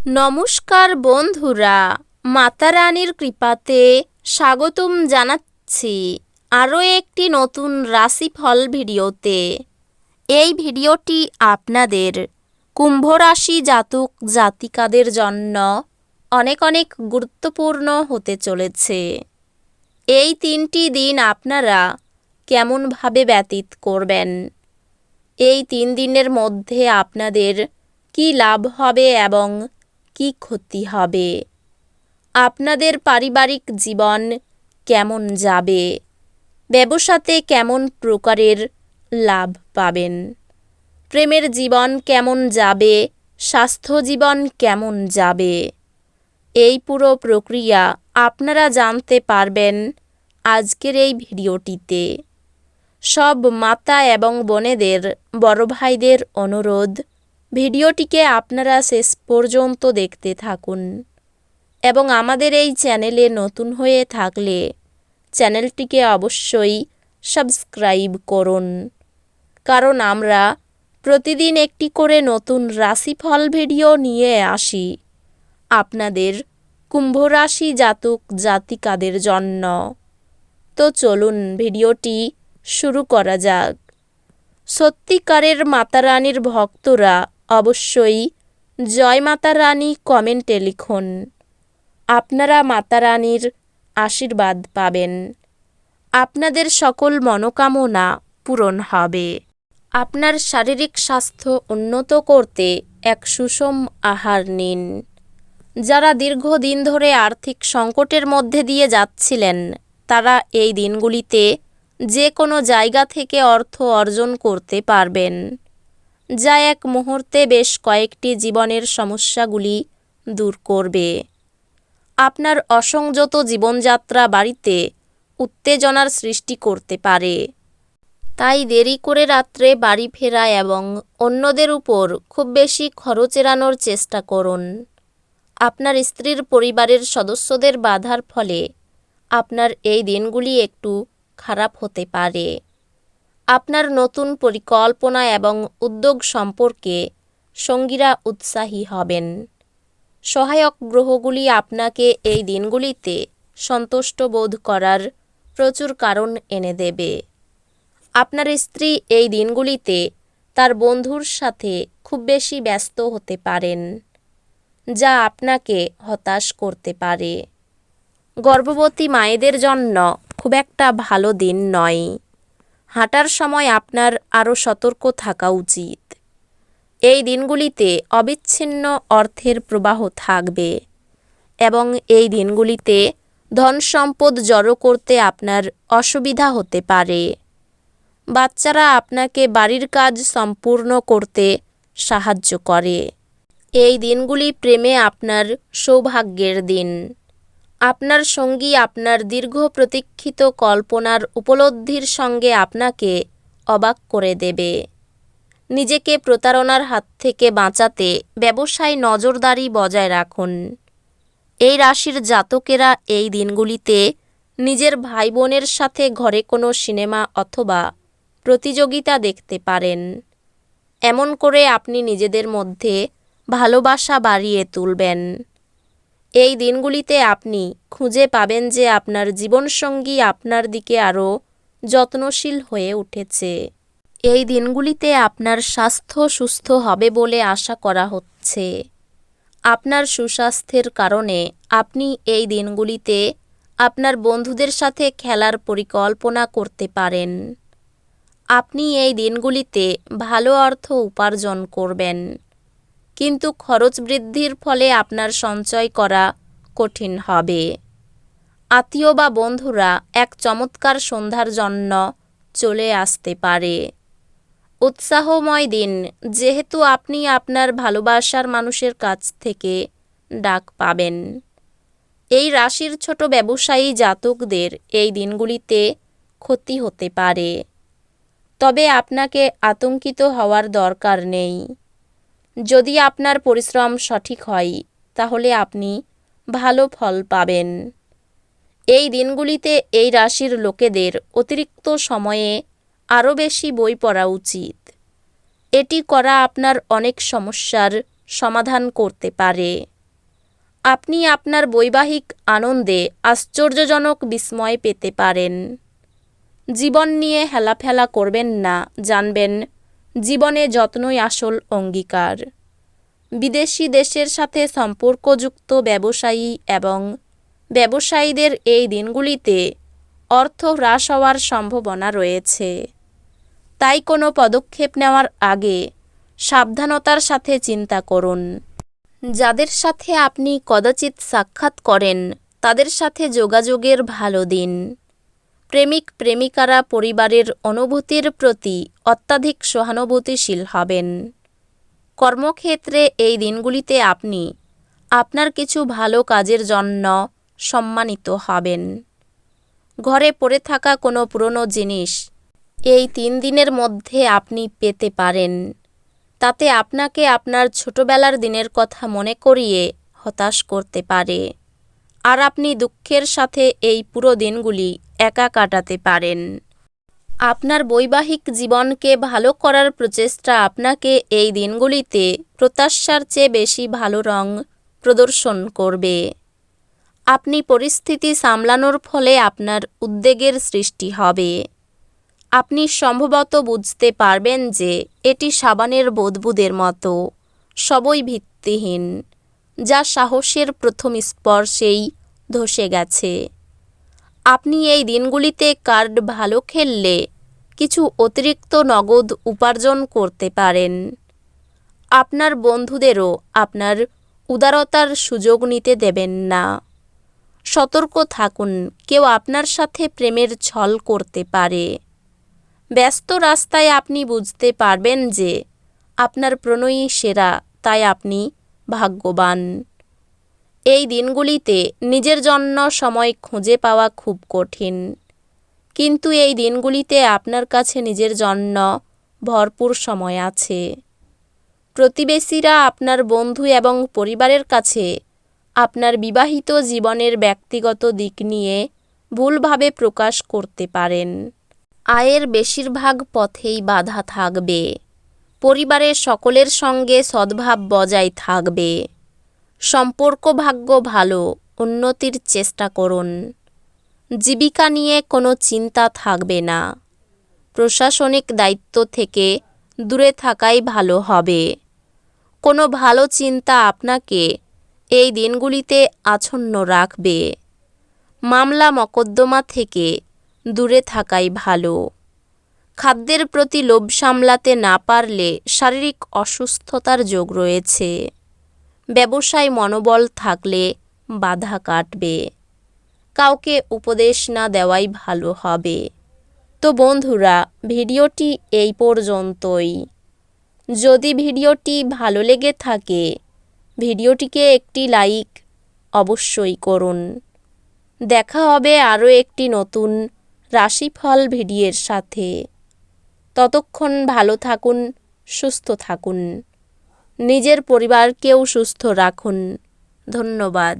নমস্কার বন্ধুরা, মাতা রানীর কৃপাতে স্বাগতম জানাচ্ছি আরও একটি নতুন রাশিফল ভিডিওতে। এই ভিডিওটি আপনাদের কুম্ভ রাশি জাতক জাতিকাদের জন্য অনেক অনেক গুরুত্বপূর্ণ হতে চলেছে। এই 3টি দিন আপনারা কেমনভাবে ব্যতীত করবেন, এই 3 দিনের মধ্যে আপনাদের কি লাভ হবে এবং কি ক্ষতি হবে, আপনাদের পারিবারিক জীবন কেমন যাবে, ব্যবসাতে কেমন প্রকারের লাভ পাবেন, প্রেমের জীবন কেমন যাবে, স্বাস্থ্য জীবন কেমন যাবে, এই পুরো প্রক্রিয়া আপনারা জানতে পারবেন আজকের এই ভিডিওটিতে। সব মাতা এবং বোনেদের, বড় ভাইদের অনুরোধ, ভিডিওটিকে আপনারা শেষ পর্যন্ত দেখতে থাকুন এবং আমাদের এই চ্যানেলে নতুন হয়ে থাকলে চ্যানেলটিকে অবশ্যই সাবস্ক্রাইব করুন, কারণ আমরা প্রতিদিন একটি করে নতুন রাশিফল ভিডিও নিয়ে আসি আপনাদের কুম্ভ রাশি জাতক জাতিকাদের জন্য। তো চলুন ভিডিওটি শুরু করা যাক। সত্যিকারের মাতা রানীর ভক্তরা অবশ্যই জয় মাতা রানী কমেন্টে লিখুন। আপনারা মাতা রানীর আশীর্বাদ পাবেন, আপনাদের সকল মনোকামনা পূরণ হবে। আপনার শারীরিক স্বাস্থ্য উন্নত করতে এক সুষম আহার নিন। যারা দীর্ঘদিন ধরে আর্থিক সংকটের মধ্যে দিয়ে যাচ্ছিলেন, তারা এই দিনগুলিতে যে কোনো জায়গা থেকে অর্থ অর্জন করতে পারবেন, যা এক মুহূর্তে বেশ কয়েকটি জীবনের সমস্যাগুলি দূর করবে। আপনার অসংযত জীবনযাত্রা বাড়িতে উত্তেজনার সৃষ্টি করতে পারে, তাই দেরি করে রাত্রে বাড়ি ফেরা এবং অন্যদের উপর খুব বেশি খরচ এড়ানোর চেষ্টা করুন। আপনার স্ত্রীর পরিবারের সদস্যদের বাধার ফলে আপনার এই দিনগুলি একটু খারাপ হতে পারে। আপনার নতুন পরিকল্পনা এবং উদ্যোগ সম্পর্কে সঙ্গীরা উৎসাহী হবেন। সহায়ক গ্রহগুলি আপনাকে এই দিনগুলিতে সন্তুষ্ট বোধ করার প্রচুর কারণ এনে দেবে। আপনার স্ত্রী এই দিনগুলিতে তার বন্ধুর সাথে খুব বেশি ব্যস্ত হতে পারেন, যা আপনাকে হতাশ করতে পারে। গর্ভবতী মায়েদের জন্য খুব একটা ভালো দিন নয়। হাঁটার সময় আপনার আরও সতর্ক থাকা উচিত। এই দিনগুলিতে অবিচ্ছিন্ন অর্থের প্রবাহ থাকবে এবং এই দিনগুলিতে ধন সম্পদ জড়ো করতে আপনার অসুবিধা হতে পারে। বাচ্চারা আপনাকে বাড়ির কাজ সম্পূর্ণ করতে সাহায্য করে। এই দিনগুলি প্রেমে আপনার সৌভাগ্যের দিন। আপনার সঙ্গী আপনার দীর্ঘ প্রতীক্ষিত কল্পনার উপলব্ধির সঙ্গে আপনাকে অবাক করে দেবে। নিজেকে প্রতারণার হাত থেকে বাঁচাতে ব্যবসায় নজরদারি বজায় রাখুন। এই রাশির জাতকেরা এই দিনগুলিতে নিজের ভাই বোনের সাথে ঘরে কোনো সিনেমা অথবা প্রতিযোগিতা দেখতে পারেন। এমন করে আপনি নিজেদের মধ্যে ভালোবাসা বাড়িয়ে তুলবেন। এই দিনগুলিতে আপনি খুঁজে পাবেন যে আপনার জীবনসঙ্গী আপনার দিকে আরও যত্নশীল হয়ে উঠেছে। এই দিনগুলিতে আপনার স্বাস্থ্য সুস্থ হবে বলে আশা করা হচ্ছে। আপনার সুস্বাস্থ্যের কারণে আপনি এই দিনগুলিতে আপনার বন্ধুদের সাথে খেলার পরিকল্পনা করতে পারেন। আপনি এই দিনগুলিতে ভালো অর্থ উপার্জন করবেন, কিন্তু খরচ বৃদ্ধির ফলে আপনার সঞ্চয় করা কঠিন হবে। আত্মীয় বা বন্ধুরা এক চমৎকার সন্ধ্যার জন্য চলে আসতে পারে। উৎসাহময় দিন, যেহেতু আপনি আপনার ভালোবাসার মানুষের কাছ থেকে ডাক পাবেন। এই রাশির ছোট ব্যবসায়ী জাতকদের এই দিনগুলিতে ক্ষতি হতে পারে, তবে আপনাকে আতঙ্কিত হওয়ার দরকার নেই। যদি আপনার পরিশ্রম সঠিক হয়, তাহলে আপনি ভালো ফল পাবেন। এই দিনগুলিতে এই রাশির লোকেদের অতিরিক্ত সময়ে আরও বেশি বই পড়া উচিত। এটি করা আপনার অনেক সমস্যার সমাধান করতে পারে। আপনি আপনার বৈবাহিক আনন্দে আশ্চর্যজনক বিস্ময় পেতে পারেন। জীবন নিয়ে হেলাফেলা করবেন না, জানবেন জীবনে যত্নই আসল অঙ্গীকার। বিদেশি দেশের সাথে সম্পর্কযুক্ত ব্যবসায়ী এবং ব্যবসায়ীদের এই দিনগুলিতে অর্থ হ্রাস হওয়ার সম্ভাবনা রয়েছে। তাই কোনো পদক্ষেপ নেওয়ার আগে সাবধানতার সাথে চিন্তা করুন। যাদের সাথে আপনি কদাচিৎ সাক্ষাৎ করেন তাদের সাথে যোগাযোগের ভালো দিন। প্রেমিক প্রেমিকারা পরিবারের অনুভূতির প্রতি অত্যাধিক সহানুভূতিশীল হবেন। কর্মক্ষেত্রে এই দিনগুলিতে আপনি আপনার কিছু ভালো কাজের জন্য সম্মানিত হবেন। ঘরে পড়ে থাকা কোনো পুরনো জিনিস এই 3 দিনের মধ্যে আপনি পেতে পারেন। তাতে আপনাকে আপনার ছোটবেলার দিনের কথা মনে করিয়ে হতাশ করতে পারে, আর আপনি দুঃখের সাথে এই পুরো দিনগুলি একা কাটাতে পারেন। আপনার বৈবাহিক জীবনকে ভালো করার প্রচেষ্টা আপনাকে এই দিনগুলিতে প্রত্যাশার চেয়ে বেশি ভালো রং প্রদর্শন করবে। আপনি পরিস্থিতি সামলানোর ফলে আপনার উদ্বেগের সৃষ্টি হবে। আপনি সম্ভবত বুঝতে পারবেন যে এটি সাবানের বুদবুদের মতো, সবই ভিত্তিহীন, যা সাহসের প্রথম স্পর্শেই ধসে গেছে। আপনি এই দিনগুলিতে কার্ড ভালো খেললে কিছু অতিরিক্ত নগদ উপার্জন করতে পারেন। আপনার বন্ধুদেরও আপনার উদারতার সুযোগ নিতে দেবেন না। সতর্ক থাকুন, কেউ আপনার সাথে প্রেমের ছল করতে পারে। ব্যস্ত রাস্তায় আপনি বুঝতে পারবেন যে আপনার প্রণয়ী সেরা, তাই আপনি ভাগ্যবান। এই দিনগুলিতে নিজের জন্য সময় খুঁজে পাওয়া খুব কঠিন, কিন্তু এই দিনগুলিতে আপনার কাছে নিজের জন্য ভরপুর সময় আছে। প্রতিবেশীরা, আপনার বন্ধু এবং পরিবারের কাছে আপনার বিবাহিত জীবনের ব্যক্তিগত দিক নিয়ে ভুলভাবে প্রকাশ করতে পারেন। আয়ের বেশিরভাগ পথেই বাধা থাকবে। পরিবারের সকলের সঙ্গে সদ্ভাব বজায় থাকবে। সম্পর্ক ভাগ্য ভালো, উন্নতির চেষ্টা করুন। জীবিকা নিয়ে কোনো চিন্তা থাকবে না। প্রশাসনিক দায়িত্ব থেকে দূরে থাকাই ভালো হবে। কোনো ভালো চিন্তা আপনাকে এই দিনগুলিতে আচ্ছন্ন রাখবে। মামলা মকদ্দমা থেকে দূরে থাকাই ভালো। খাদ্যের প্রতি লোভ সামলাতে না পারলে শারীরিক অসুস্থতার যোগ রয়েছে। ব্যবসায় মনোবল থাকলে বাধা কাটবে। কাউকে উপদেশ না দেওয়াই ভালো হবে। তো বন্ধুরা, ভিডিওটি এই পর্যন্তই। যদি ভিডিওটি ভালো লেগে থাকে ভিডিওটিকে একটি লাইক অবশ্যই করুন। দেখা হবে আরও একটি নতুন রাশিফল ভিডিওর সাথে। ততক্ষণ ভালো থাকুন, সুস্থ থাকুন, নিজের পরিবারকেও সুস্থ রাখুন। ধন্যবাদ।